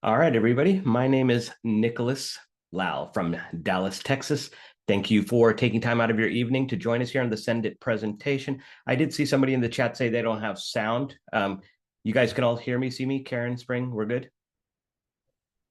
All right, everybody. My name is Nicholas Lau from Dallas, Texas. Thank you for taking time out of your evening to join us here on the Send It presentation. I did see somebody in the chat say they don't have sound. You guys can all hear me, see me? Karen, Spring, we're good?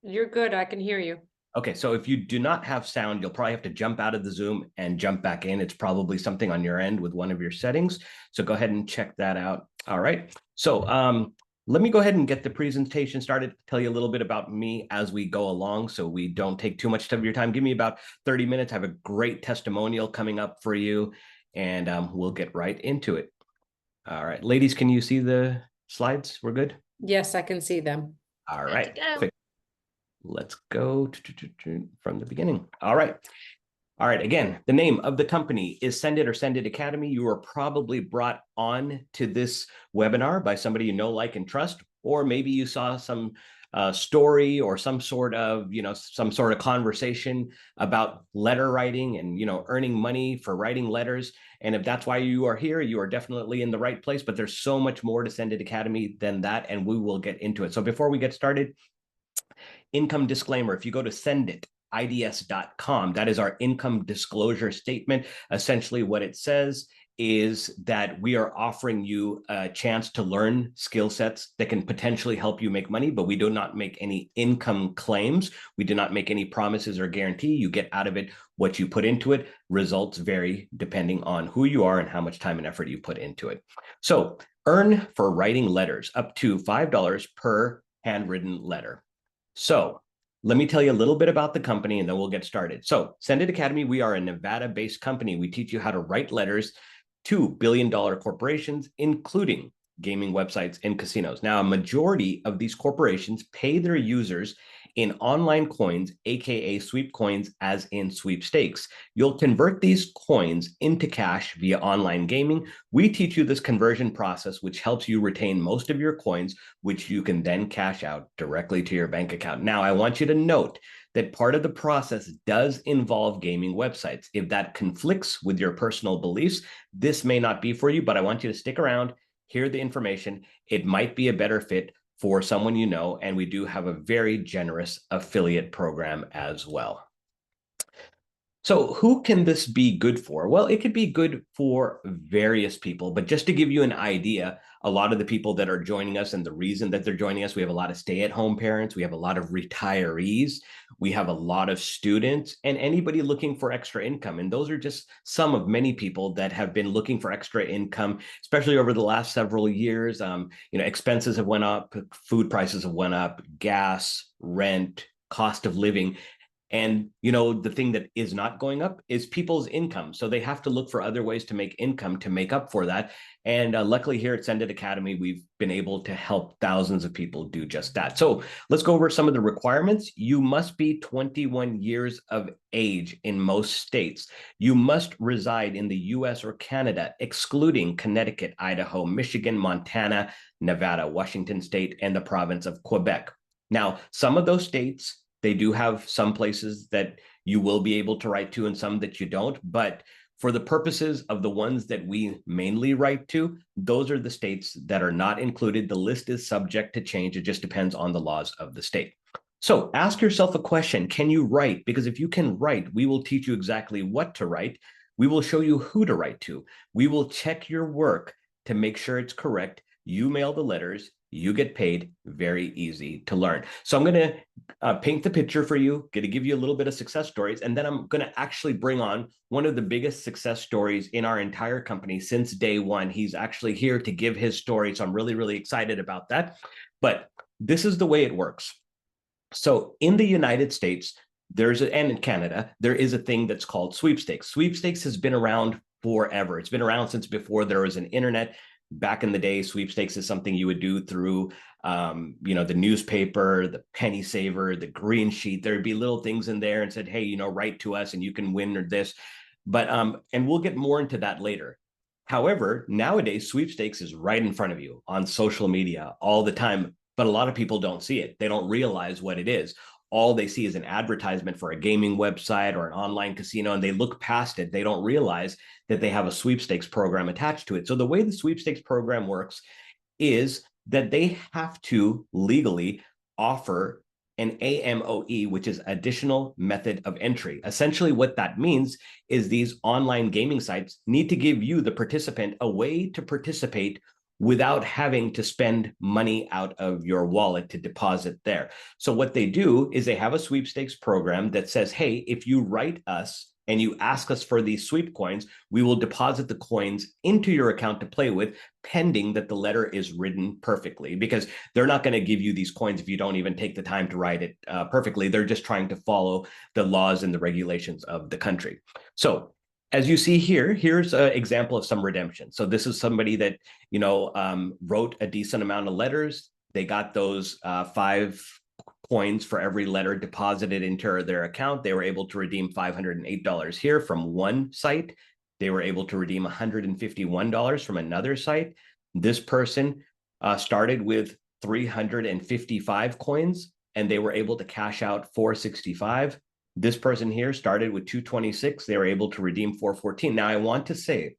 You're good. I can hear you. Okay, so if you do not have sound, you'll probably have to jump out of the Zoom and jump back in. It's probably something on your end with one of your settings. So go ahead and check that out. All right. So let me go ahead and get the presentation started, tell you a little bit about me as we go along so we don't take too much of your time. Give me about 30 minutes. I have a great testimonial coming up for you, and we'll get right into it. All right. Ladies, can you see the slides? We're good? Yes, I can see them. All right. Perfect. Let's go from the beginning. All right. All right. Again, the name of the company is Send It or Send It Academy. You were probably brought on to this webinar by somebody you know, like, and trust, or maybe you saw some story or some sort of, some sort of conversation about letter writing and, earning money for writing letters. And if that's why you are here, you are definitely in the right place. But there's so much more to Send It Academy than that, and we will get into it. So before we get started, income disclaimer. If you go to sendids.com, that is our income disclosure statement. Essentially, what it says is that we are offering you a chance to learn skill sets that can potentially help you make money, but we do not make any income claims. We do not make any promises or guarantee. You get out of it what you put into it. Results vary depending on who you are and how much time and effort you put into it. So earn for writing letters up to $5 per handwritten letter. So let me tell you a little bit about the company and then we'll get started. So Send It Academy, we are a Nevada-based company. We teach you how to write letters to billion-dollar corporations, including gaming websites and casinos. Now, a majority of these corporations pay their users in online coins, aka sweep coins, as in sweepstakes. You'll convert these coins into cash via online gaming. We teach you this conversion process, which helps you retain most of your coins, which you can then cash out directly to your bank account. Now, I want you to note that part of the process does involve gaming websites. If that conflicts with your personal beliefs, this may not be for you, but I want you to stick around, hear the information. It might be a better fit for someone you know, and we do have a very generous affiliate program as well. So who can this be good for? Well, it could be good for various people, but just to give you an idea, a lot of the people that are joining us and the reason that they're joining us, we have a lot of stay-at-home parents, we have a lot of retirees, we have a lot of students, and anybody looking for extra income. And those are just some of many people that have been looking for extra income, especially over the last several years. Expenses have went up, food prices have went up, gas, rent, cost of living. And, the thing that is not going up is people's income. So they have to look for other ways to make income to make up for that. And luckily here at Send It Academy, we've been able to help thousands of people do just that. So let's go over some of the requirements. You must be 21 years of age in most states. You must reside in the US or Canada, excluding Connecticut, Idaho, Michigan, Montana, Nevada, Washington State, and the province of Quebec. Now, some of those states, they do have some places that you will be able to write to and some that you don't. But for the purposes of the ones that we mainly write to, those are the states that are not included. The list is subject to change. It just depends on the laws of the state. So ask yourself a question. Can you write? Because if you can write, we will teach you exactly what to write. We will show you who to write to. We will check your work to make sure it's correct. You mail the letters. You get paid. Very easy to learn. So I'm going to paint the picture for you, going to give you a little bit of success stories, and then I'm going to actually bring on one of the biggest success stories in our entire company since day one. He's actually here to give his story, so I'm really, really excited about that. But this is the way it works. So in the United States, and in Canada, there is a thing that's called sweepstakes. Sweepstakes has been around forever. It's been around since before there was an internet. Back in the day, sweepstakes is something you would do through, the newspaper, the penny saver, the green sheet. There'd be little things in there and said, hey, write to us and you can win or this. But and we'll get more into that later. However, nowadays, sweepstakes is right in front of you on social media all the time. But a lot of people don't see it. They don't realize what it is. All they see is an advertisement for a gaming website or an online casino, and they look past it. They don't realize that they have a sweepstakes program attached to it. So the way the sweepstakes program works is that they have to legally offer and AMOE, which is additional method of entry. Essentially, what that means is these online gaming sites need to give you, the participant, a way to participate without having to spend money out of your wallet to deposit there. So what they do is they have a sweepstakes program that says, hey, if you write us and you ask us for these sweep coins, we will deposit the coins into your account to play with, pending that the letter is written perfectly, because they're not going to give you these coins if you don't even take the time to write it perfectly. They're just trying to follow the laws and the regulations of the country. So as you see here, here's an example of some redemption. So this is somebody that, wrote a decent amount of letters. They got those 5 coins for every letter deposited into their account. They were able to redeem $508 here from one site. They were able to redeem $151 from another site. This person started with 355 coins, and they were able to cash out 465. This person here started with 226. They were able to redeem 414. Now, I want to say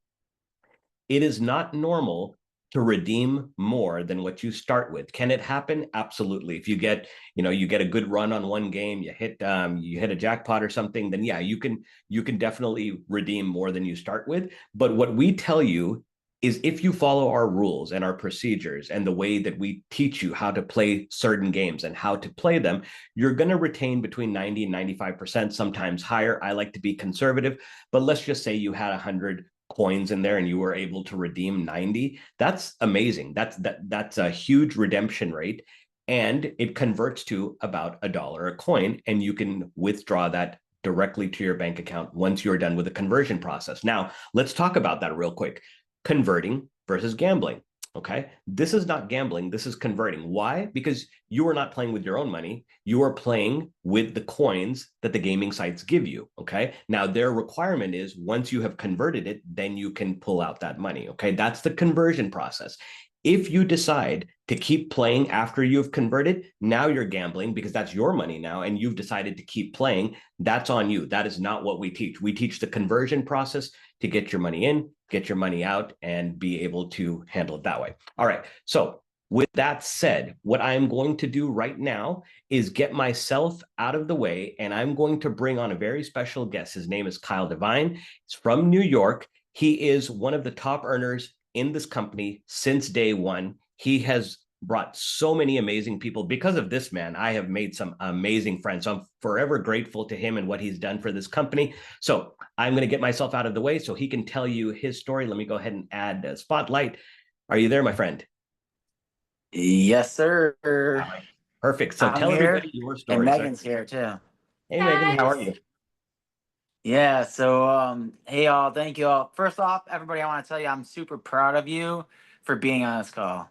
it is not normal to redeem more than what you start with. Can it happen? Absolutely. If you get, you get a good run on one game, you hit a jackpot or something, then yeah, you can definitely redeem more than you start with. But what we tell you is, if you follow our rules and our procedures and the way that we teach you how to play certain games and how to play them, you're going to retain between 90 and 95%, sometimes higher. I like to be conservative, but let's just say you had 100 coins in there and you were able to redeem 90. That's amazing. That's a huge redemption rate, and it converts to about $1 a coin, and you can withdraw that directly to your bank account once you're done with the conversion process. Now, let's talk about that real quick. Converting versus gambling. Okay. This is not gambling. This is converting. Why? Because you are not playing with your own money. You are playing with the coins that the gaming sites give you. Okay. Now, their requirement is, once you have converted it, then you can pull out that money. Okay. That's the conversion process. If you decide to keep playing after you've converted, now you're gambling, because that's your money now, and you've decided to keep playing. That's on you. That is not what we teach. We teach the conversion process to get your money in, get your money out, and be able to handle it that way. All right. So with that said, what I'm going to do right now is get myself out of the way, and I'm going to bring on a very special guest. His name is Kyle Devine. He's from New York. He is one of the top earners in this company since day one. He has brought so many amazing people. Because of this man, I have made some amazing friends. So I'm forever grateful to him and what he's done for this company. So I'm going to get myself out of the way so he can tell you his story. Let me go ahead and add a spotlight. Are you there, my friend? Yes, sir. Right. Perfect. So I'm tell here, everybody your story. and Megan's here too. Hey, Megan, how are you? Yeah, so hey y'all, thank you all. First off, everybody, I want to tell you I'm super proud of you for being on this call.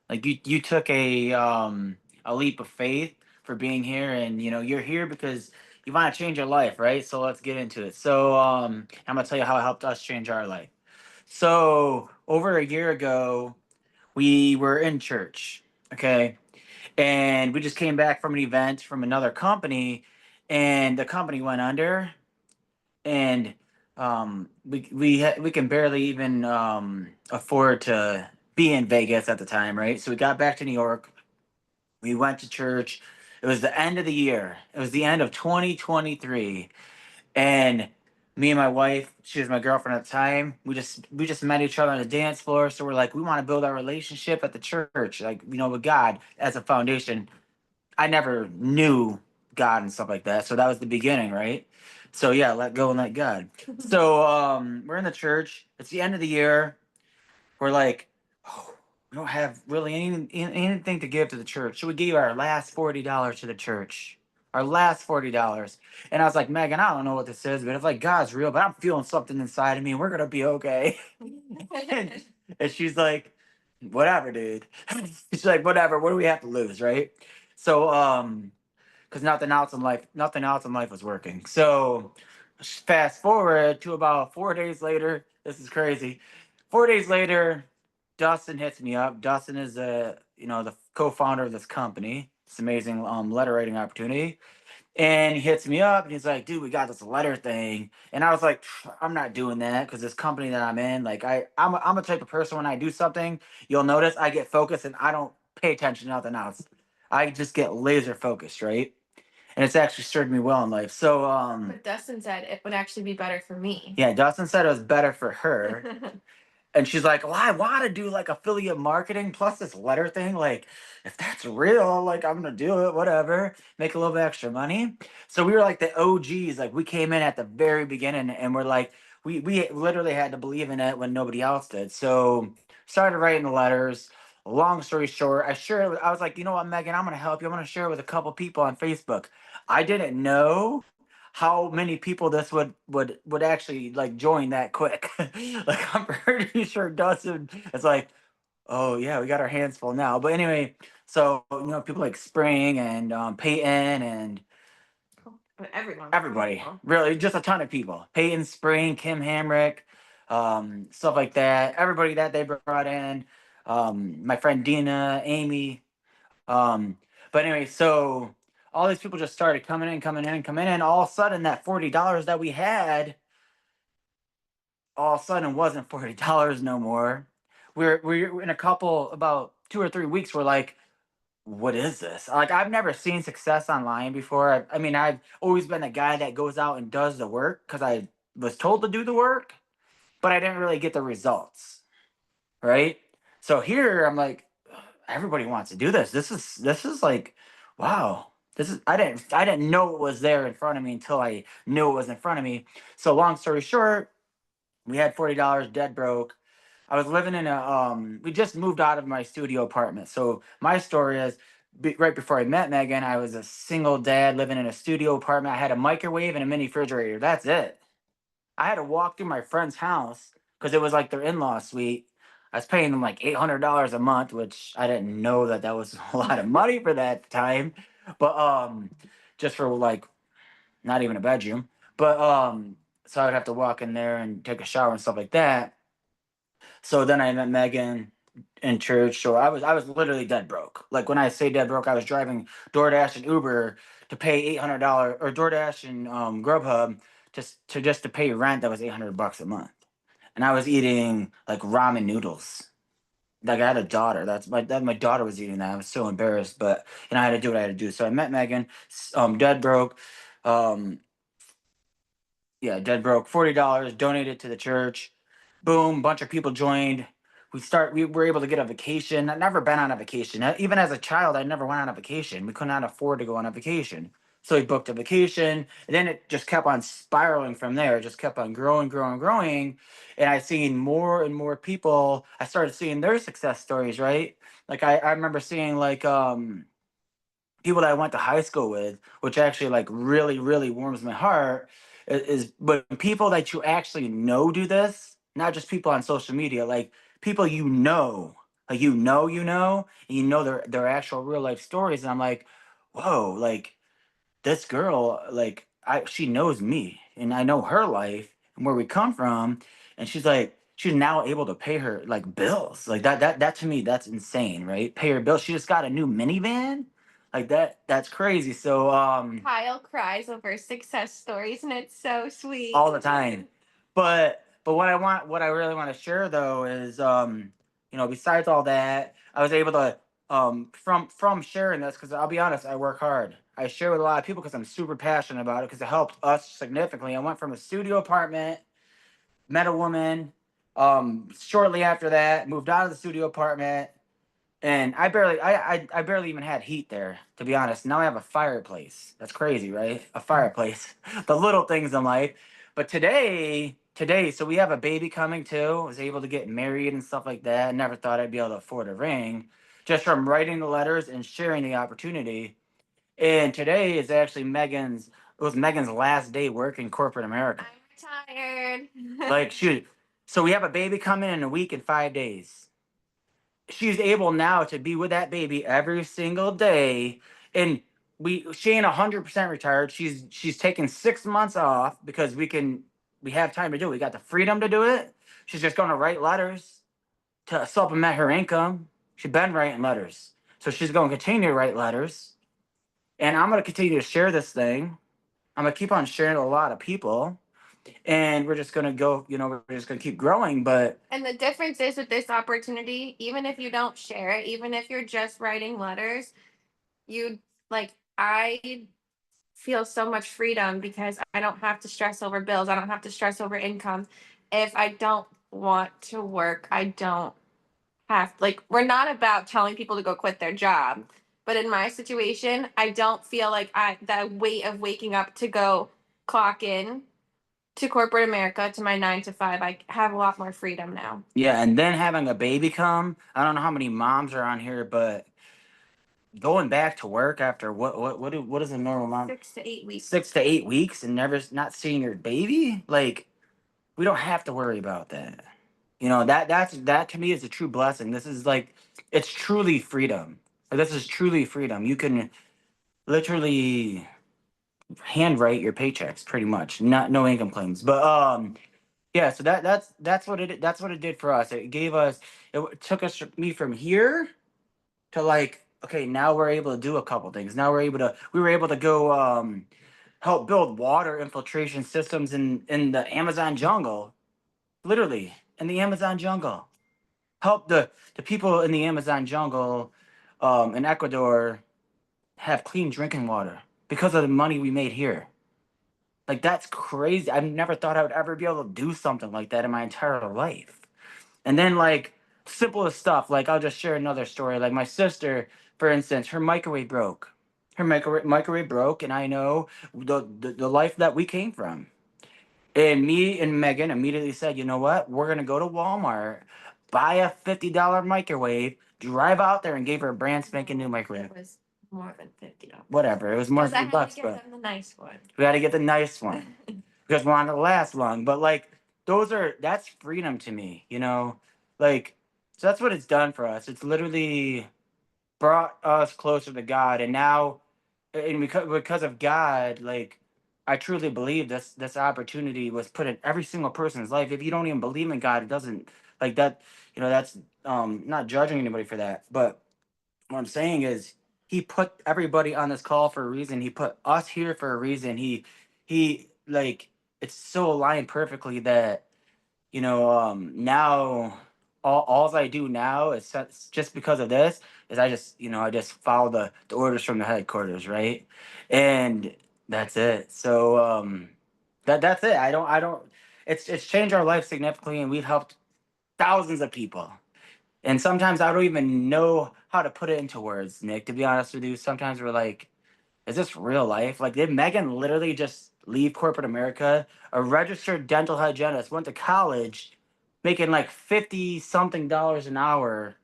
Like you took a leap of faith for being here, and you're here because you want to change your life, right? So let's get into it. So I'm gonna tell you how it helped us change our life. So over a year ago, we were in church, okay? And we just came back from an event from another company, and the company went under, and we can barely even afford to be in Vegas at the time, right? So we got back to New York. We went to church. It was the end of the year. It was the end of 2023, and me and my wife, she was my girlfriend at the time. We just met each other on the dance floor. So we're like, we want to build our relationship at the church, like with God as a foundation. I never knew God and stuff like that. So that was the beginning, right? So yeah, let go and let God. So we're in the church. It's the end of the year. We're like, oh, we don't have really anything to give to the church. So we gave our last $40 to the church. Our last $40. And I was like, Megan, I don't know what this is, but if like God's real, but I'm feeling something inside of me, and we're gonna be okay. and, and she's like, whatever, dude. She's like, whatever, what do we have to lose, right? So because nothing else in life was working. So fast forward to about 4 days later. This is crazy. 4 days later, Dustin hits me up. Dustin is the co-founder of this company. It's amazing letter writing opportunity. And he hits me up and he's like, dude, we got this letter thing. And I was like, I'm not doing that, because this company that I'm in, like I'm a type of person, when I do something, you'll notice I get focused and I don't pay attention to nothing else. I just get laser focused, right? and it's actually served me well in life. So But Dustin said it would actually be better for me. yeah, Dustin said it was better for her. And she's like, well, I want to do like affiliate marketing plus this letter thing. Like, if that's real, like I'm gonna do it, whatever, make a little bit extra money. So we were like the OGs, like we came in at the very beginning and we're like, we literally had to believe in it when nobody else did. So started writing the letters. Long story short, I was like, you know what, Megan, I'm gonna help you. I'm gonna share it with a couple people on Facebook. I didn't know how many people this would actually like join that quick. Like I'm pretty sure Dustin is like, oh yeah, we got our hands full now. But anyway, so people like Spring and Peyton and But everyone. everybody, really just a ton of people. Peyton, Spring, Kim Hamrick, stuff like that. Everybody that they brought in, my friend Dina, Amy. But anyway, so all these people just started coming in, coming in, coming in. All of a sudden, that $40 that we had, all of a sudden wasn't $40 no more. We're in a couple about 2 or 3 weeks. We're like, what is this? Like I've never seen success online before. I mean, I've always been the guy that goes out and does the work because I was told to do the work, but I didn't really get the results. Right. So here I'm like, everybody wants to do this. This is like, wow. I didn't know it was there in front of me until I knew it was in front of me. So long story short, we had $40 dead broke. I was living in we just moved out of my studio apartment. So my story is right before I met Megan, I was a single dad living in a studio apartment. I had a microwave and a mini refrigerator. That's it. I had to walk through my friend's house because it was like their in-law suite. I was paying them like $800 a month, which I didn't know that was a lot of money for that time. But just for like not even a bedroom. But so I'd have to walk in there and take a shower and stuff like that. So then I met Megan in church. So I was literally dead broke. Like when I say dead broke, I was driving DoorDash and Uber to pay $800, or DoorDash and Grubhub just to pay rent that was $800 a month. And I was eating like ramen noodles. Like I had a daughter. My daughter was eating that. I was so embarrassed, but I had to do what I had to do. So I met Megan, dead broke. Um, yeah, dead broke. $40 donated to the church. Boom, bunch of people joined. We were able to get a vacation. I'd never been on a vacation. Even as a child, I never went on a vacation. We could not afford to go on a vacation. So we booked a vacation, and then it just kept on spiraling from there. It just kept on growing, growing, growing. And I seen more and more people. I started seeing their success stories, right? Like I remember seeing like people that I went to high school with, which actually like really, really warms my heart, is when people that you actually know do this, not just people on social media, like people like and you know their actual real life stories. And I'm like, whoa, like this girl, like she knows me and I know her life and where we come from. And she's now able to pay her like bills. Like that to me, that's insane, right? Pay her bills. She just got a new minivan. Like that's crazy. So Kyle cries over success stories, and it's so sweet. all the time. But what I really want to share though is besides all that, I was able to from sharing this, because I'll be honest, I work hard. I share with a lot of people because I'm super passionate about it, because it helped us significantly. I went from a studio apartment, met a woman, shortly after that, moved out of the studio apartment, and I barely even had heat there, to be honest. Now I have a fireplace. That's crazy, right? A fireplace. The little things in life. But today, so we have a baby coming too. I was able to get married and stuff like that. I never thought I'd be able to afford a ring, just from writing the letters and sharing the opportunity. And today is actually it was Megan's last day working corporate America. I'm tired. Like so we have a baby coming in a week and 5 days. She's able now to be with that baby every single day, and she ain't 100% retired. She's taken 6 months off because we have time to do it. We got the freedom to do it. She's just going to write letters to supplement her income. She's been writing letters, so she's going to continue to write letters, and I'm going to continue to share this thing. I'm going to keep on sharing to a lot of people, and we're just going to go, we're just going to keep growing. But And the difference is with this opportunity, even if you don't share it, even if you're just writing letters, you like I feel so much freedom because I don't have to stress over bills. I don't have to stress over income. If I don't want to work, I don't have, like, we're not about telling people to go quit their job. But in my situation, I don't feel like the weight of waking up to go clock in to corporate America to my 9 to 5. I have a lot more freedom now. Yeah, and then having a baby come. I don't know how many moms are on here, but going back to work after what is a normal mom? 6 to 8 weeks. 6 to 8 weeks and never not seeing your baby. Like, we don't have to worry about that. You know, that to me is a true blessing. This is like, it's truly freedom. Like, this is truly freedom. You can literally handwrite your paychecks pretty much, not no income claims. But yeah, so that's what it did for us. It gave us, took us me from here to like, okay, now we're able to do a couple things. Now we were able to go help build water infiltration systems in the Amazon jungle, literally in the Amazon jungle. Help the people in the Amazon jungle in Ecuador have clean drinking water because of the money we made here. Like, that's crazy. I've never thought I would ever be able to do something like that in my entire life. And then, like, simplest stuff. Like, I'll just share another story. Like, my sister, for instance, her microwave broke. Her microwave broke, and I know the life that we came from. And me and Megan immediately said, you know what? We're gonna go to Walmart, buy a $50 microwave, drive out there, and gave her a brand spanking new microwave. It was more than $50. Whatever, it was more Because I than had bucks, to but get them the nice one. we had to get the nice one because we wanted to last long. But like, that's freedom to me, you know? Like, so that's what it's done for us. It's literally brought us closer to God. And now, and because of God, like, I truly believe this opportunity was put in every single person's life. If you don't even believe in God, it doesn't, like, that, you know, that's not judging anybody for that. But what I'm saying is, he put everybody on this call for a reason. He put us here for a reason. He like, it's so aligned perfectly that, you know, now all I do now is just because of this is I just, you know, I just follow the orders from the headquarters, right? And that's it. So that's it. I don't it's changed our life significantly, and we've helped thousands of people. And sometimes I don't even know how to put it into words, Nick, to be honest with you. Sometimes we're like, is this real life? Like, did Megan literally just leave corporate America? A registered dental hygienist, went to college, making like 50 something dollars an hour.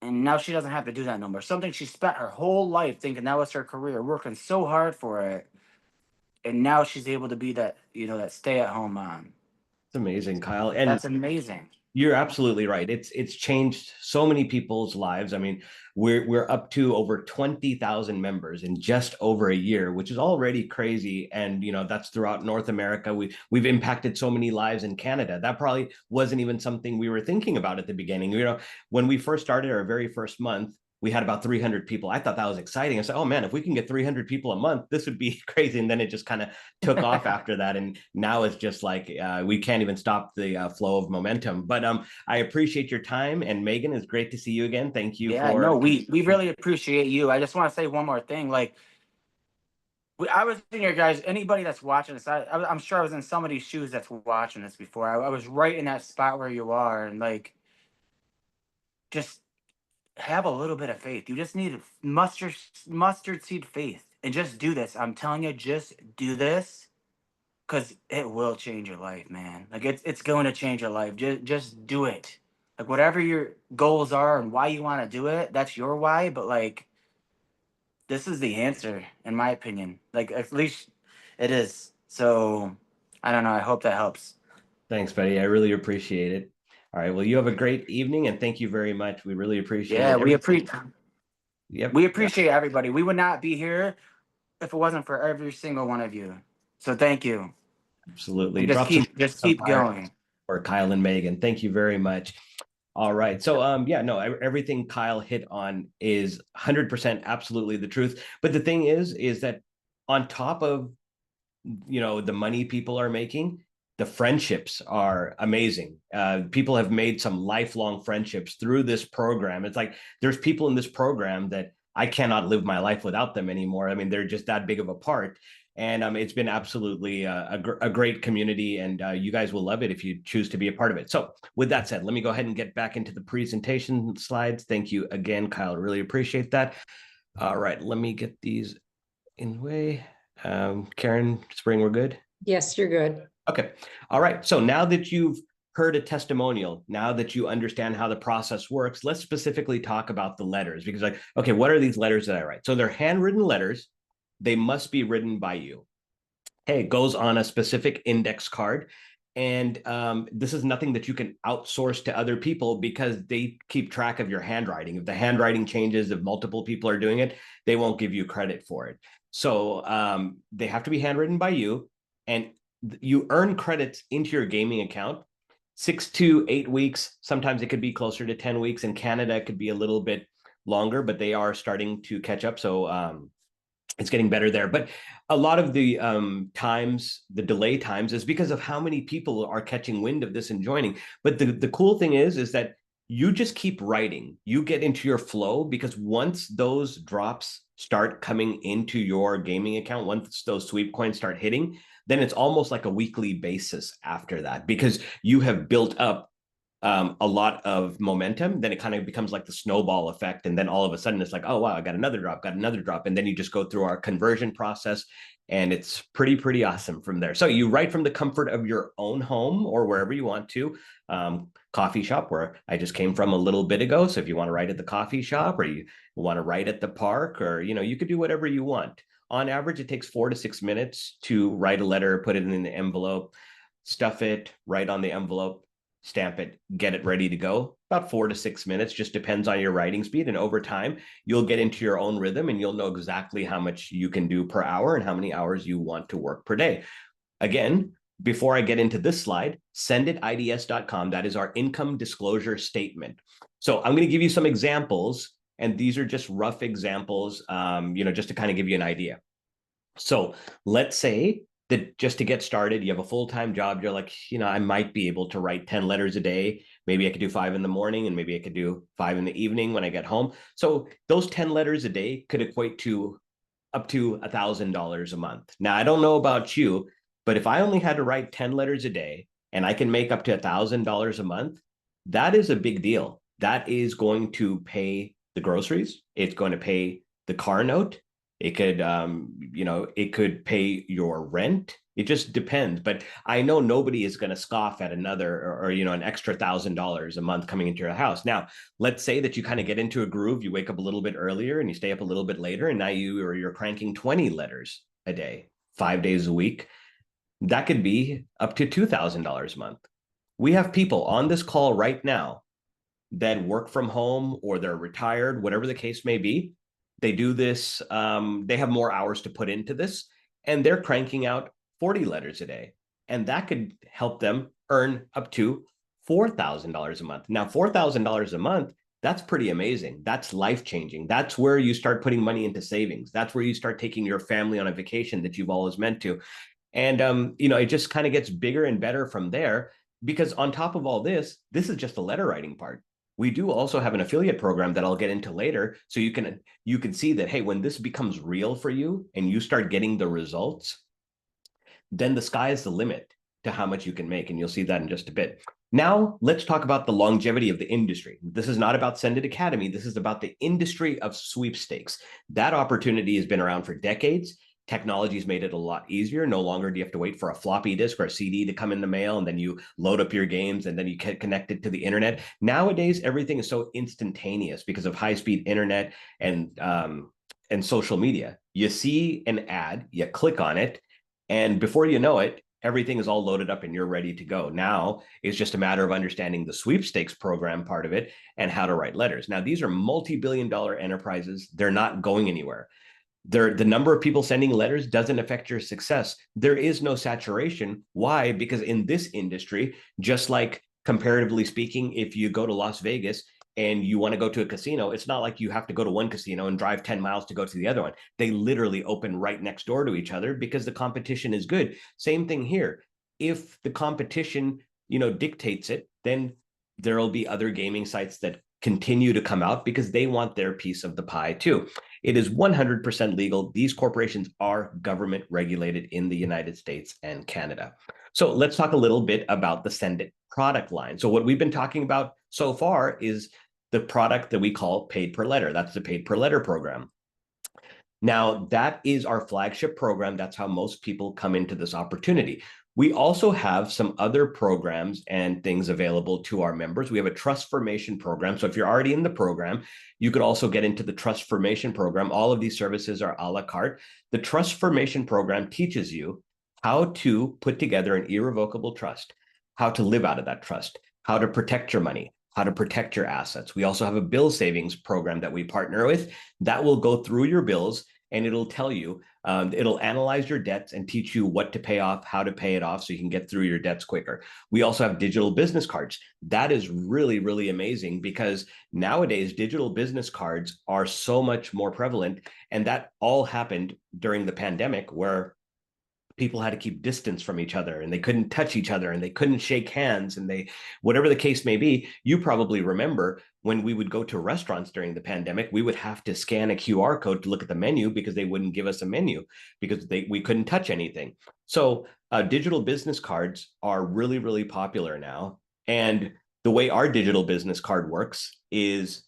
And now she doesn't have to do that no more. Something she spent her whole life thinking that was her career, working so hard for it. And now she's able to be that, you know, that stay-at-home mom. It's amazing, Kyle. And That's amazing. you're absolutely right. It's changed so many people's lives. I mean, we're up to over 20,000 members in just over a year, which is already crazy. And you know, that's throughout North America. We've impacted so many lives in Canada. That probably wasn't even something we were thinking about at the beginning. You know, when we first started our very first month, we had about 300 people. I thought that was exciting. I said, oh man, if we can get 300 people a month, this would be crazy. And then it just kind of took off after that. And now it's just like, we can't even stop the flow of momentum. But I appreciate your time. And Megan, it's great to see you again. Thank you. Yeah, no, we really appreciate you. I just want to say one more thing. Like, I was in your guys, anybody that's watching this, I'm sure I was in somebody's shoes that's watching this before. I was right in that spot where you are. And like, just have a little bit of faith. You just need mustard seed faith, and just do this. I'm telling you, just do this, because it will change your life, man. Like, it's going to change your life. Just do it. Like, whatever your goals are and why you want to do it, that's your why. But like, this is the answer, in my opinion. Like, at least it is. So I don't know. I hope that helps. Thanks, buddy. I really appreciate it. All right. Well, you have a great evening, and thank you very much. We really appreciate Yeah, it. we appreciate. Yep. We appreciate everybody. We would not be here if it wasn't for every single one of you. So thank you. Absolutely. And just Drop some keep fire going. for Kyle and Megan. Thank you very much. All right. So yeah, no, everything Kyle hit on is 100% absolutely the truth. But the thing is that on top of, you know, the money people are making, the friendships are amazing. People have made some lifelong friendships through this program. It's like there's people in this program that I cannot live my life without them anymore. I mean, they're just that big of a part. And it's been absolutely a great community, and you guys will love it if you choose to be a part of it. So with that said, let me go ahead and get back into the presentation slides. Thank you again, Kyle. Really appreciate that. All right, let me get these in the way. Karen, Spring, we're good? Yes, you're good. Okay. All right. So now that you've heard a testimonial, now that you understand how the process works, let's specifically talk about the letters, because like, okay, what are these letters that I write? So they're handwritten letters. They must be written by you. Hey, it goes on a specific index card. And this is nothing that you can outsource to other people because they keep track of your handwriting. If the handwriting changes, if multiple people are doing it, they won't give you credit for it. So they have to be handwritten by you, and you earn credits into your gaming account 6 to 8 weeks. Sometimes it could be closer to 10 weeks. In Canada, it could be a little bit longer, but they are starting to catch up. So it's getting better there. But a lot of the times, the delay times is because of how many people are catching wind of this and joining. But the cool thing is that you just keep writing. You get into your flow, because once those drops start coming into your gaming account, once those sweep coins start hitting, then it's almost like a weekly basis after that, because you have built up a lot of momentum. Then it kind of becomes like the snowball effect. And then all of a sudden it's like, oh, wow, I got another drop. And then you just go through our conversion process, and it's pretty awesome from there. So you write from the comfort of your own home or wherever you want to. Coffee shop, where I just came from a little bit ago. So if you want to write at the coffee shop, or you want to write at the park, or, you could do whatever you want. On average, it takes 4 to 6 minutes to write a letter, put it in an envelope, stuff it, write on the envelope, stamp it, get it ready to go. About 4 to 6 minutes, just depends on your writing speed. And over time, you'll get into your own rhythm, and you'll know exactly how much you can do per hour and how many hours you want to work per day. Again, before I get into this slide, senditids.com, that is our income disclosure statement. So I'm going to give you some examples, and these are just rough examples, just to kind of give you an idea. So let's say that just to get started, you have a full-time job. You're like, I might be able to write 10 letters a day. Maybe I could do 5 in the morning, and maybe I could do 5 in the evening when I get home. So those 10 letters a day could equate to up to $1,000 a month. Now, I don't know about you, but if I only had to write 10 letters a day and I can make up to $1,000 a month, that is a big deal. That is going to pay the groceries. It's going to pay the car note. It could, it could pay your rent. It just depends. But I know nobody is going to scoff at another or an extra $1,000 a month coming into your house. Now, let's say that you kind of get into a groove. You wake up a little bit earlier and you stay up a little bit later, and now you're cranking 20 letters a day, 5 days a week. That could be up to $2,000 a month. We have people on this call right now that work from home, or they're retired, whatever the case may be. They do this, they have more hours to put into this, and they're cranking out 40 letters a day. And that could help them earn up to $4,000 a month. Now, $4,000 a month, that's pretty amazing. That's life-changing. That's where you start putting money into savings. That's where you start taking your family on a vacation that you've always meant to. And, it just kind of gets bigger and better from there, because on top of all this is just the letter writing part. We do also have an affiliate program that I'll get into later. So you can see that, hey, when this becomes real for you and you start getting the results, then the sky is the limit to how much you can make. And you'll see that in just a bit. Now, let's talk about the longevity of the industry. This is not about Send It Academy. This is about the industry of sweepstakes. That opportunity has been around for decades. Technology has made it a lot easier. No longer do you have to wait for a floppy disk or a CD to come in the mail, and then you load up your games, and then you get connected to the internet. Nowadays, everything is so instantaneous because of high-speed internet and social media. You see an ad, you click on it, and before you know it, everything is all loaded up and you're ready to go. Now it's just a matter of understanding the sweepstakes program part of it and how to write letters. Now, these are multi-billion-dollar enterprises. They're not going anywhere. The number of people sending letters doesn't affect your success. There is no saturation. Why? Because in this industry, just like comparatively speaking, if you go to Las Vegas and you want to go to a casino, it's not like you have to go to one casino and drive 10 miles to go to the other one. They literally open right next door to each other because the competition is good. Same thing here. If the competition, dictates it, then there'll be other gaming sites that continue to come out because they want their piece of the pie too. It is 100% legal. These corporations are government regulated in the United States and Canada. So let's talk a little bit about the Send It product line. So what we've been talking about so far is the product that we call Paid Per Letter. That's the Paid Per Letter program. Now, that is our flagship program. That's how most people come into this opportunity. We also have some other programs and things available to our members. We have a Trust Formation program. So if you're already in the program, you could also get into the Trust Formation program. All of these services are a la carte. The Trust Formation program teaches you how to put together an irrevocable trust, how to live out of that trust, how to protect your money, how to protect your assets. We also have a bill savings program that we partner with that will go through your bills and it'll tell you, it'll analyze your debts and teach you what to pay off, how to pay it off so you can get through your debts quicker. We also have digital business cards. That is really, really amazing because nowadays digital business cards are so much more prevalent. And that all happened during the pandemic where people had to keep distance from each other and they couldn't touch each other and they couldn't shake hands and they, whatever the case may be. You probably remember when we would go to restaurants during the pandemic, we would have to scan a QR code to look at the menu because they wouldn't give us a menu because we couldn't touch anything. So digital business cards are really, really popular now. And the way our digital business card works is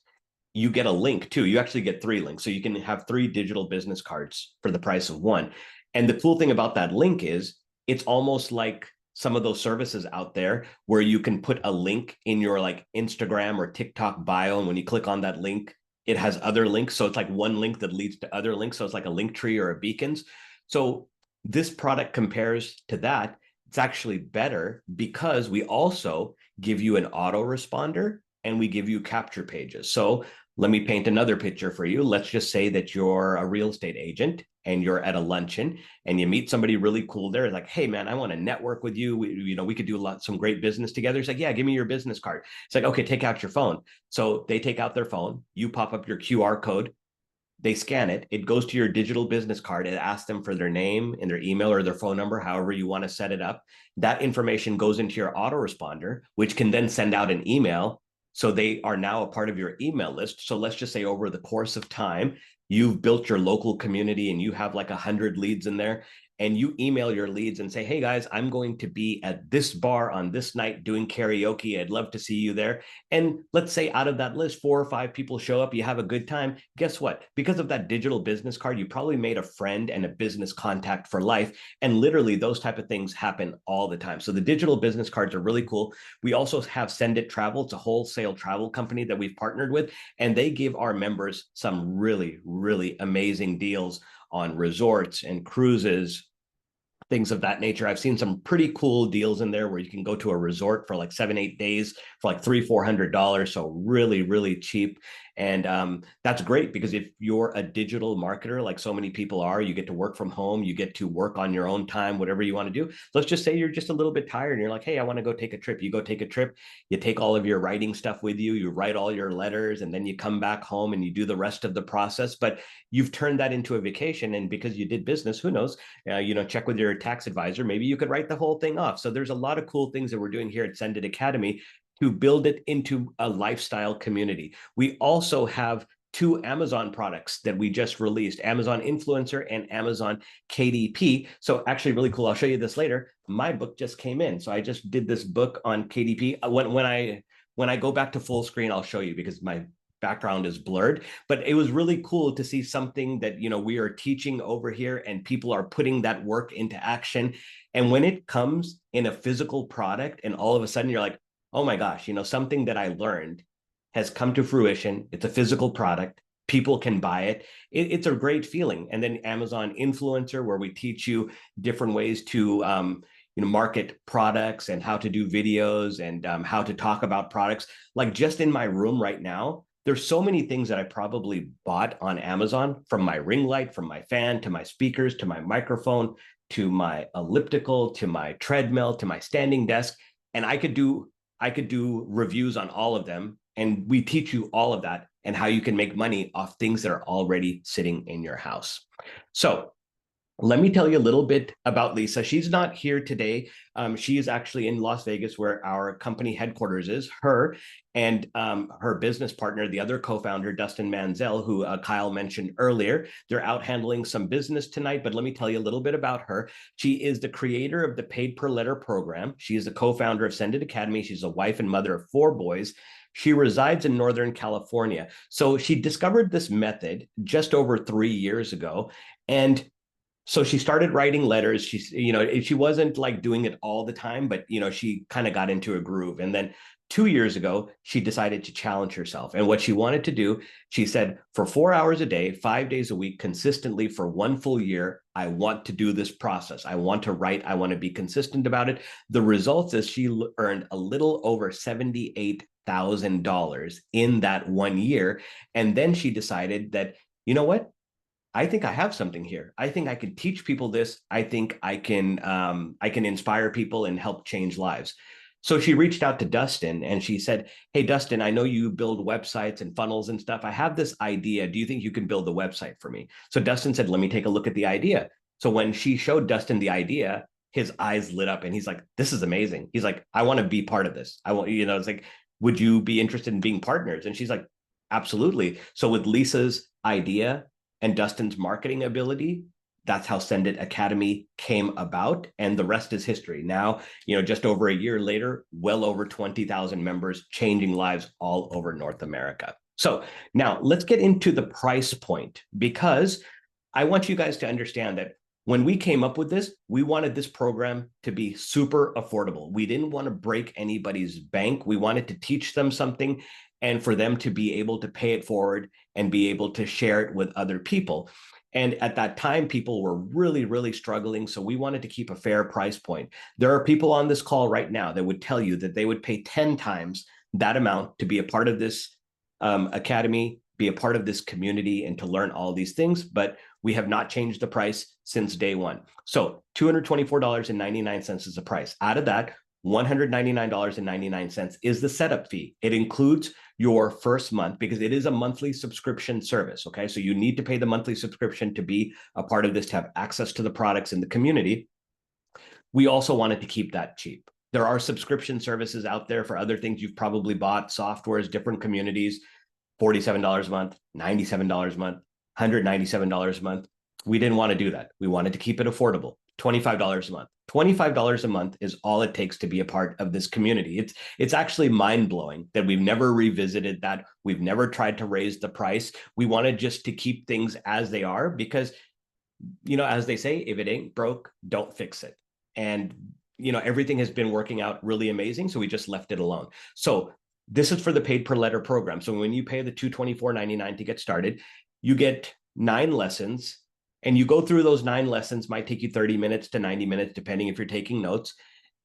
you get a link too. You actually get 3 links. So you can have 3 digital business cards for the price of 1. And the cool thing about that link is it's almost like some of those services out there where you can put a link in your like Instagram or TikTok bio. And when you click on that link, it has other links. So it's like one link that leads to other links. So it's like a link tree or a beacons. So this product compares to that. It's actually better because we also give you an autoresponder and we give you capture pages. So let me paint another picture for you. Let's just say that you're a real estate agent and you're at a luncheon and you meet somebody really cool there. Like, hey man, I want to network with you. We could do some great business together. It's like, yeah, give me your business card. It's like, okay, take out your phone. So they take out their phone. You pop up your QR code. They scan it. It goes to your digital business card. It asks them for their name and their email or their phone number, however you want to set it up. That information goes into your autoresponder, which can then send out an email. So they are now a part of your email list. So let's just say over the course of time, you've built your local community and you have like 100 leads in there. And you email your leads and say, hey guys, I'm going to be at this bar on this night doing karaoke. I'd love to see you there. And let's say out of that list, 4 or 5 people show up, you have a good time. Guess what? Because of that digital business card, you probably made a friend and a business contact for life. And literally those type of things happen all the time. So the digital business cards are really cool. We also have Send It Travel. It's a wholesale travel company that we've partnered with, and they give our members some really, really amazing deals on resorts and cruises, things of that nature. I've seen some pretty cool deals in there where you can go to a resort for like 7-8 days for like $300-400. So really, really cheap. And that's great because if you're a digital marketer, like so many people are, you get to work from home, you get to work on your own time, whatever you want to do. Let's just say you're just a little bit tired and you're like, hey, I want to go take a trip. You go take a trip, you take all of your writing stuff with you, you write all your letters, and then you come back home and you do the rest of the process. But you've turned that into a vacation. And because you did business, who knows, check with your tax advisor. Maybe you could write the whole thing off. So there's a lot of cool things that we're doing here at Send It Academy to build it into a lifestyle community. We also have 2 Amazon products that we just released, Amazon Influencer and Amazon KDP. So actually really cool. I'll show you this later. My book just came in. So I just did this book on KDP. When I go back to full screen, I'll show you because my background is blurred, but it was really cool to see something that, we are teaching over here and people are putting that work into action. And when it comes in a physical product and all of a sudden you're like, oh my gosh, something that I learned has come to fruition. It's a physical product. People can buy it. It's a great feeling. And then Amazon Influencer, where we teach you different ways to market products and how to do videos and how to talk about products. Like just in my room right now, there's so many things that I probably bought on Amazon, from my ring light, from my fan, to my speakers, to my microphone, to my elliptical, to my treadmill, to my standing desk. And I could do reviews on all of them. And we teach you all of that and how you can make money off things that are already sitting in your house. So let me tell you a little bit about Lisa. She's not here today. She is actually in Las Vegas, where our company headquarters is. Her and her business partner, the other co-founder, Dustin Manzel, who Kyle mentioned earlier, they're out handling some business tonight. But let me tell you a little bit about her. She is the creator of the Paid Per Letter program. She is the co-founder of Send It Academy. She's a wife and mother of 4 boys. She resides in Northern California. So she discovered this method just over 3 years ago. And so she started writing letters. She wasn't like doing it all the time, but she kind of got into a groove. And then 2 years ago, she decided to challenge herself. And what she wanted to do, she said, for 4 hours a day, 5 days a week, consistently for 1 full year, I want to do this process. I want to write. I want to be consistent about it. The results is she earned a little over $78,000 in that 1 year. And then she decided that, you know what? I think I have something here. I think I can teach people this. I think I can inspire people and help change lives. So she reached out to Dustin and she said, hey, Dustin, I know you build websites and funnels and stuff. I have this idea. Do you think you can build the website for me? So Dustin said, let me take a look at the idea. So when she showed Dustin the idea, his eyes lit up and he's like, this is amazing. He's like, I want to be part of this. I want, it's like, would you be interested in being partners? And she's like, absolutely. So with Lisa's idea and Dustin's marketing ability, that's how Send It Academy came about. And the rest is history. Now, just over a year later, well over 20,000 members, changing lives all over North America. So now let's get into the price point, because I want you guys to understand that when we came up with this, we wanted this program to be super affordable. We didn't want to break anybody's bank. We wanted to teach them something and for them to be able to pay it forward and be able to share it with other people. And at that time, people were really, really struggling. So we wanted to keep a fair price point. There are people on this call right now that would tell you that they would pay 10 times that amount to be a part of this academy, be a part of this community, and to learn all these things. But we have not changed the price since day one. So $224.99 is the price. Out of that, $199.99 is the setup fee. It includes your first month because it is a monthly subscription service. Okay. So you need to pay the monthly subscription to be a part of this, to have access to the products in the community. We also wanted to keep that cheap. There are subscription services out there for other things you've probably bought, softwares, different communities, $47 a month, $97 a month, $197 a month. We didn't want to do that. We wanted to keep it affordable. $25 a month. $25 a month is all it takes to be a part of this community. It's actually mind-blowing that we've never revisited that. We've never tried to raise the price. We wanted just to keep things as they are because, as they say, if it ain't broke, don't fix it. And, everything has been working out really amazing. So we just left it alone. So this is for the Paid Per Letter program. So when you pay the $224.99 to get started, you get 9 lessons. And you go through those 9 lessons, might take you 30 minutes to 90 minutes, depending if you're taking notes.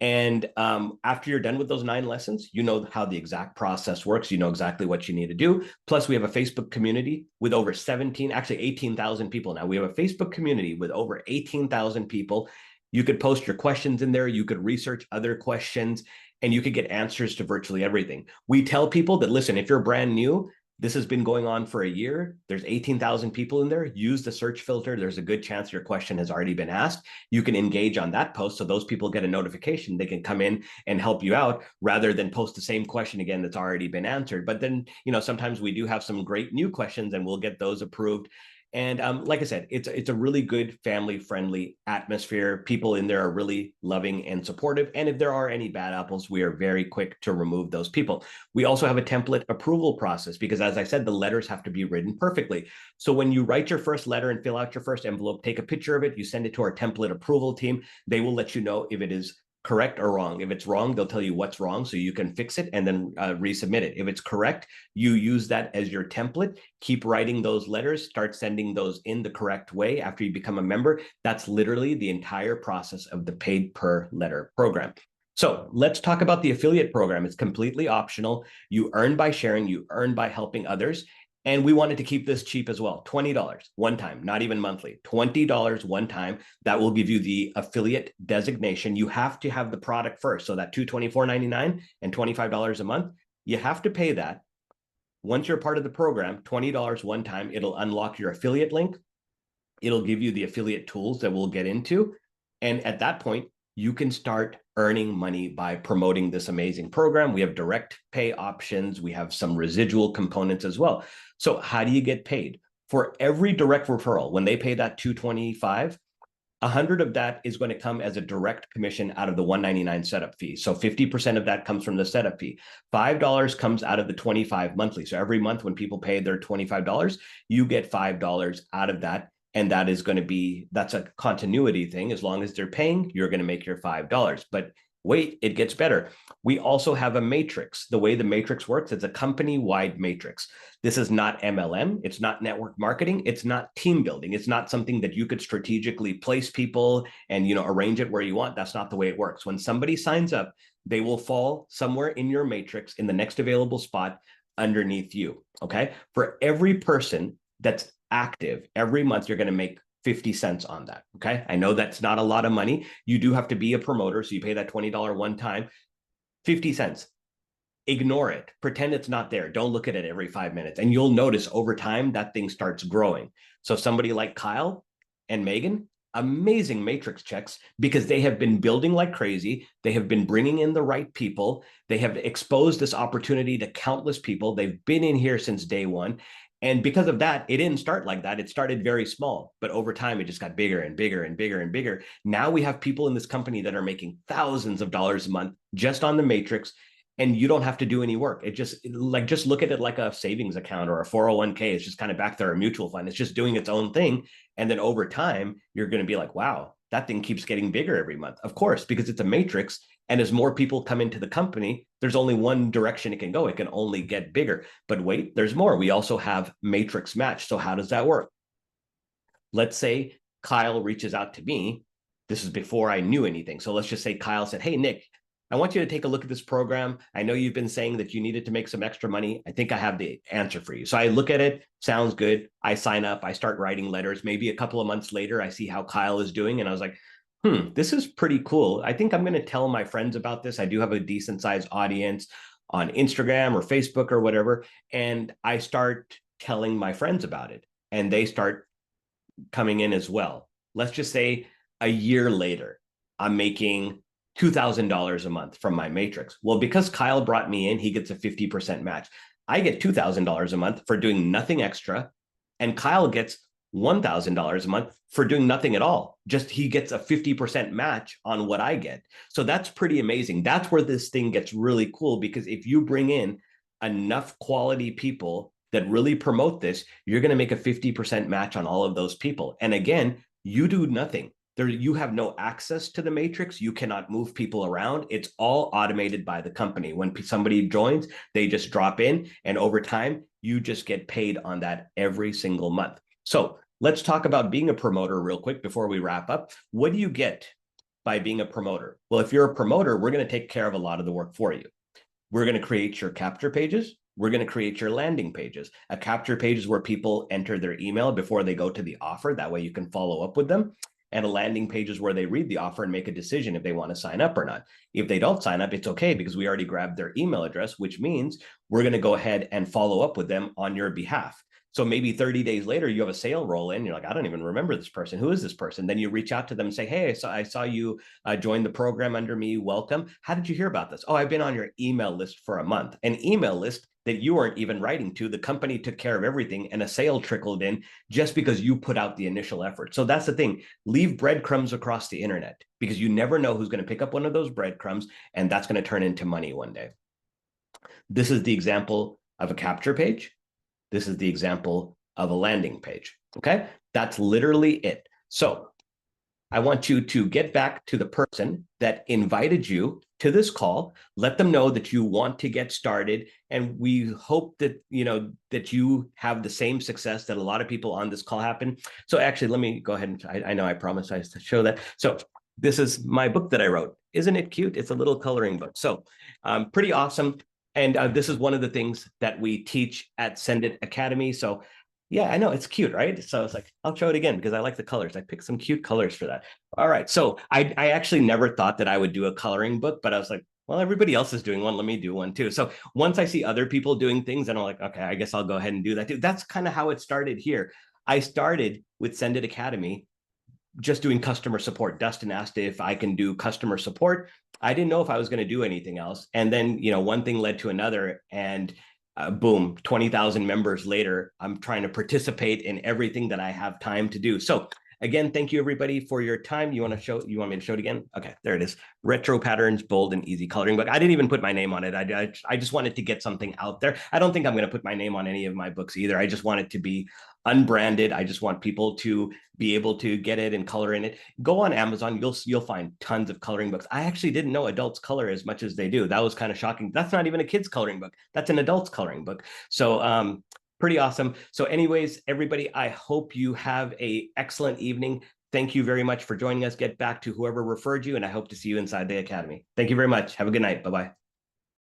And after you're done with those 9 lessons, you know how the exact process works. You know exactly what you need to do. Plus, we have a Facebook community with over 18,000 people now. We have a Facebook community with over 18,000 people. You could post your questions in there. You could research other questions, and you could get answers to virtually everything. We tell people that, listen, if you're brand new, this has been going on for a year. There's 18,000 people in there. Use the search filter. There's a good chance your question has already been asked. You can engage on that post so those people get a notification. They can come in and help you out rather than post the same question again that's already been answered. But then, sometimes we do have some great new questions and we'll get those approved. And like I said, it's a really good family-friendly atmosphere. People in there are really loving and supportive. And if there are any bad apples, we are very quick to remove those people. We also have a template approval process because, as I said, the letters have to be written perfectly. So when you write your first letter and fill out your first envelope, take a picture of it, you send it to our template approval team. They will let you know if it is correct or wrong. If it's wrong, they'll tell you what's wrong so you can fix it and then resubmit it. If it's correct, you use that as your template. Keep writing those letters, start sending those in the correct way after you become a member. That's literally the entire process of the Paid Per Letter program. So let's talk about the affiliate program. It's completely optional. You earn by sharing, you earn by helping others. And we wanted to keep this cheap as well. $20 one time, not even monthly, $20 one time. That will give you the affiliate designation. You have to have the product first. So that $224.99 and $25 a month, you have to pay that. Once you're part of the program, $20 one time, it'll unlock your affiliate link. It'll give you the affiliate tools that we'll get into. And at that point, you can start earning money by promoting this amazing program. We have direct pay options. We have some residual components as well. So how do you get paid? For every direct referral, when they pay that $225, 100 of that is going to come as a direct commission out of the $199 setup fee. So 50% of that comes from the setup fee. $5 comes out of the 25 monthly. So every month when people pay their $25, you get $5 out of that. And that is going to be, that's a continuity thing. As long as they're paying, you're going to make your $5. But wait, it gets better. We also have a matrix. The way the matrix works, it's a company-wide matrix. This is not MLM. It's not network marketing. It's not team building. It's not something that you could strategically place people and, you know, arrange it where you want. That's not the way it works. When somebody signs up, they will fall somewhere in your matrix in the next available spot underneath you. Okay. For every person that's active, every month, you're going to make 50 cents on that. Okay. I know that's not a lot of money. You do have to be a promoter. So you pay that $20 one time, 50 cents. Ignore it. Pretend it's not there. Don't look at it every 5 minutes. And you'll notice over time that thing starts growing. So somebody like Kyle and Megan, amazing matrix checks because they have been building like crazy. They have been bringing in the right people. They have exposed this opportunity to countless people. They've been in here since day one. And because of that, it didn't start like that. It started very small, but over time, it just got bigger and bigger and bigger and bigger. Now we have people in this company that are making thousands of dollars a month just on the matrix, and you don't have to do any work. It just look at it like a savings account or a 401k. It's just kind of back there, a mutual fund. It's just doing its own thing. And then over time, you're going to be like, wow, that thing keeps getting bigger every month. Of course, because it's a matrix. And as more people come into the company, there's only one direction it can go. It can only get bigger. But wait, there's more. We also have matrix match. So how does that work? Let's say Kyle reaches out to me. This is before I knew anything. So let's just say Kyle said, hey, Nick, I want you to take a look at this program. I know you've been saying that you needed to make some extra money. I think I have the answer for you. So I look at it, sounds good. I sign up, I start writing letters. Maybe a couple of months later, I see how Kyle is doing. And I was like, this is pretty cool. I think I'm going to tell my friends about this. I do have a decent sized audience on Instagram or Facebook or whatever. And I start telling my friends about it and they start coming in as well. Let's just say a year later, I'm making $2,000 a month from my matrix. Well, because Kyle brought me in, he gets a 50% match. I get $2,000 a month for doing nothing extra. And Kyle gets $1,000 a month for doing nothing at all. Just he gets a 50% match on what I get. So that's pretty amazing. That's where this thing gets really cool, because if you bring in enough quality people that really promote this, you're going to make a 50% match on all of those people. And again, you do nothing. You have no access to the matrix. You cannot move people around. It's all automated by the company. When somebody joins, they just drop in, and over time, you just get paid on that every single month. So let's talk about being a promoter real quick before we wrap up. What do you get by being a promoter? Well, if you're a promoter, we're going to take care of a lot of the work for you. We're going to create your capture pages. We're going to create your landing pages. A capture page is where people enter their email before they go to the offer. That way you can follow up with them. And a landing page is where they read the offer and make a decision if they want to sign up or not. If they don't sign up, it's okay, because we already grabbed their email address, which means we're going to go ahead and follow up with them on your behalf. So maybe 30 days later, you have a sale roll in. You're like, I don't even remember this person. Who is this person? Then you reach out to them and say, hey, I saw you join the program under me. Welcome. How did you hear about this? Oh, I've been on your email list for a month. An email list that you weren't even writing to. The company took care of everything, and a sale trickled in just because you put out the initial effort. So that's the thing. Leave breadcrumbs across the internet, because you never know who's going to pick up one of those breadcrumbs, and that's going to turn into money one day. This is the example of a capture page. This is the example of a landing page. Okay, that's literally it. So I want you to get back to the person that invited you to this call. Let them know that you want to get started, and we hope that that you have the same success that a lot of people on this call happen. So actually, let me go ahead and I know I promised I to show that. So this is my book that I wrote. Isn't it cute? It's a little coloring book. So pretty awesome. And this is one of the things that we teach at Send It Academy. So yeah, I know it's cute, right? So it's like, I'll show it again because I like the colors. I picked some cute colors for that. All right. So I actually never thought that I would do a coloring book, but I was like, well, everybody else is doing one. Let me do one too. So once I see other people doing things, and I'm like, okay, I guess I'll go ahead and do that too. That's kind of how it started here. I started with Send It Academy just doing customer support. Dustin asked if I can do customer support. I didn't know if I was going to do anything else. And then, one thing led to another, and boom, 20,000 members later, I'm trying to participate in everything that I have time to do. So again, thank you everybody for your time. You want me to show it again? Okay, there it is. Retro Patterns, Bold and Easy Coloring Book. I didn't even put my name on it. I just wanted to get something out there. I don't think I'm going to put my name on any of my books either. I just want it to be unbranded. I just want people to be able to get it and color in it. Go on Amazon, you'll find tons of coloring books. I actually didn't know adults color as much as they do. That was kind of shocking. That's not even a kid's coloring book. That's an adult's coloring book. So pretty awesome. So anyways, everybody, I hope you have an excellent evening. Thank you very much for joining us. Get back to whoever referred you, and I hope to see you inside the Academy. Thank you very much. Have a good night. Bye-bye.